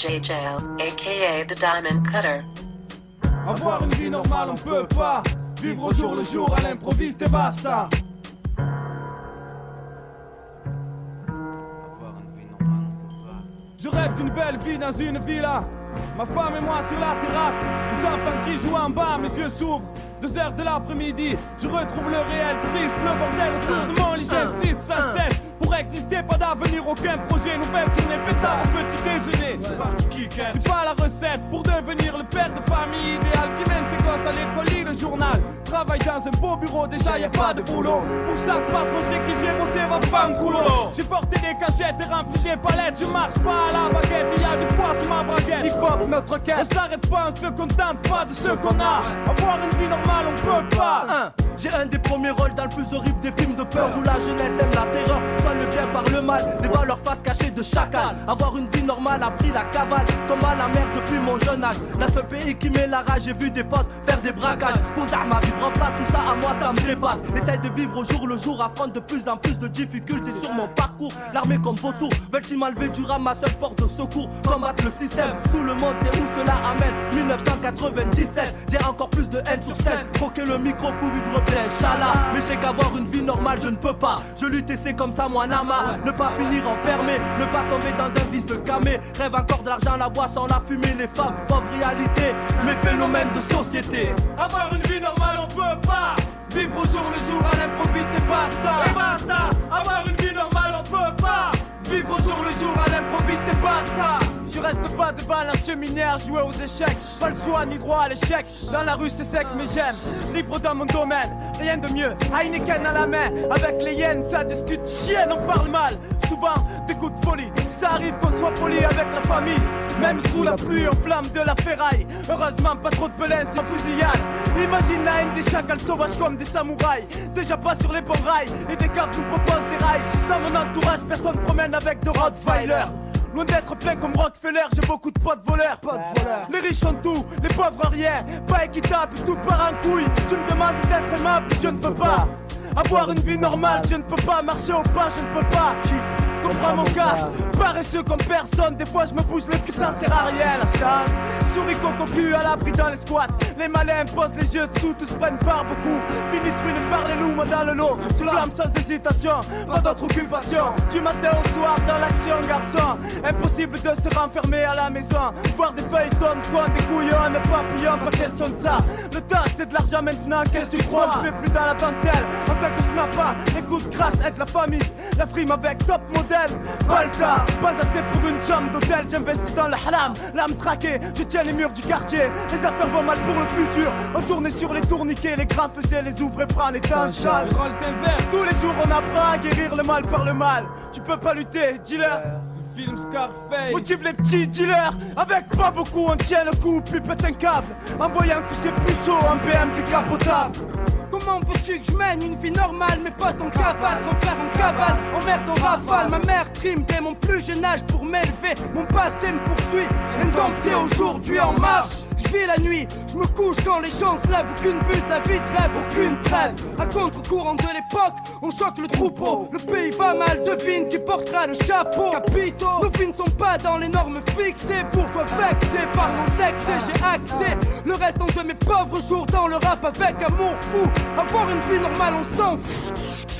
DJ Jail, aka the Diamond Cutter. Avoir une vie normale on peut pas. Vivre au jour le jour à l'improviste et basta. Je rêve d'une belle vie dans une villa. Ma femme et moi sur la terrasse. Les enfants qui jouent en bas, mes yeux s'ouvrent. 2 heures de l'après-midi, je retrouve le réel triste. Le bordel autour de mon lit, j'insiste sans cesse. Pour exister, pas d'avenir, aucun projet. Nouvelle journée, pétard au petit déjeuner. C'est pas la recette pour devenir le père de famille idéal qui mène ses gosses à l'école, lit le journal. Travaille dans un beau bureau, déjà y a pas de boulot. Pour chaque patron chez qui j'ai bossé, va fanculo. J'ai porté des cachettes et rempli des palettes. Je marche pas à la baguette, il y a du poids sur ma braguette. Hip-hop, notre quête. On s'arrête pas, on se contente pas de ce qu'on a. Avoir une vie normale, on peut pas. J'ai un des premiers rôles dans le plus horrible des films de peur où la jeunesse aime la terreur, soit le bien par le mal, des valeurs face cachées de chacal. Avoir une vie normale a pris la cavale, comme à la mer depuis mon jeune âge. D'un seul pays qui met la rage, j'ai vu des potes faire des braquages. Vos armes à vivre en place, tout ça à moi ça me dépasse. Essaye de vivre au jour le jour, affronte de plus en plus de difficultés sur mon parcours. L'armée comme vautour, veulent-ils m'enlever du rame, ma seule porte de secours. Combattre le système, tout le monde sait où cela amène. 1997, j'ai encore plus de haine sur scène. Croquer le micro pour vivre bien, Inch'Allah. Mais je sais qu'avoir une vie normale je ne peux pas. Je lutte et c'est comme ça moi Nama. Ne pas finir enfermé, ne pas tomber dans un vice de camé. Rêve encore de l'argent, la boisson, la fumée, les femmes. Pauvre réalité, mes phénomènes de société. Avoir une vie normale on peut pas. Vivre au jour le jour à l'improviste et basta. Et basta. Avoir une vie normale on peut pas. Vivre au jour le jour à l'improviste et basta. Je reste pas devant la cheminée à jouer aux échecs. Pas le choix ni droit à l'échec. Dans la rue c'est sec mais j'aime. Libre dans mon domaine, rien de mieux. Heineken à la main, avec les hyènes ça discute. Chienne on parle mal, souvent des coups de folie. Ça arrive qu'on soit poli avec la famille. Même sous la pluie on flamme de la ferraille. Heureusement pas trop de pelins sans fusillade. Imagine la haine des chacals sauvages comme des samouraïs. Déjà pas sur les bons rails. Et des gars nous proposent des rails. Dans mon entourage personne promène avec de Rottweiler. Loin d'être plein comme Rockefeller, j'ai beaucoup de potes voleurs. Les riches ont tout, les pauvres rien. Pas équitable, tout part en couille. Tu me demandes d'être aimable, je ne peux pas. Avoir une vie normale, je ne peux pas. Marcher au pas, je ne peux pas. Comprends mon cas, paresseux comme personne. Des fois je me bouge le cul, ça sert à rien la chasse. Souris concocu à l'abri dans les squats. Les malins posent les yeux dessous, tous prennent part beaucoup. Finissent ruinés par les loups, moi dans le lot. Je flamme sans hésitation, pas d'autre occupation. Du matin au soir dans l'action garçon. Impossible de se renfermer à la maison. Voir des feuilletons, toi des couillons, des papillons, pas question de ça. Le temps c'est de l'argent maintenant, qu'est-ce que tu crois? On fait plus dans la dentelle, en tant que snapper. Les coups de crasse avec la famille, la frime avec top modèle. Pas le cas, pas assez pour une chambre d'hôtel. J'investis dans le halam, l'âme traquée. Je tiens les murs du quartier. Les affaires vont mal pour le futur. On tournait sur les tourniquets, les grands faisaient les ouvraient, prendre les temps châle. Tous les jours on apprend à guérir le mal par le mal. Tu peux pas lutter, dealer. Film Scarface motive les petits dealers. Avec pas beaucoup on tient le coup, plus pète un câble. En voyant tous ces puceaux en BM décapotable. Comment veux-tu que je mène une vie normale? Mes potes en cavale, grand frère en cabale, en merde en rafale. Ma mère trime dès mon plus jeune âge pour m'élever. Mon passé me poursuit, indompté aujourd'hui en marche. Je vis la nuit, je me couche quand les gens se lèvent. Aucune vue de la vie de rêve, aucune trêve. À contre-courant de l'époque, on choque le troupeau. Le pays va mal, devine qui portera le chapeau. Capitaux, nos vies ne sont pas dans les normes fixées. Bourgeois vexés par mon sexe, j'ai accès. Le restant de mes pauvres jours dans le rap avec amour fou. Avoir une vie normale, on s'en fout.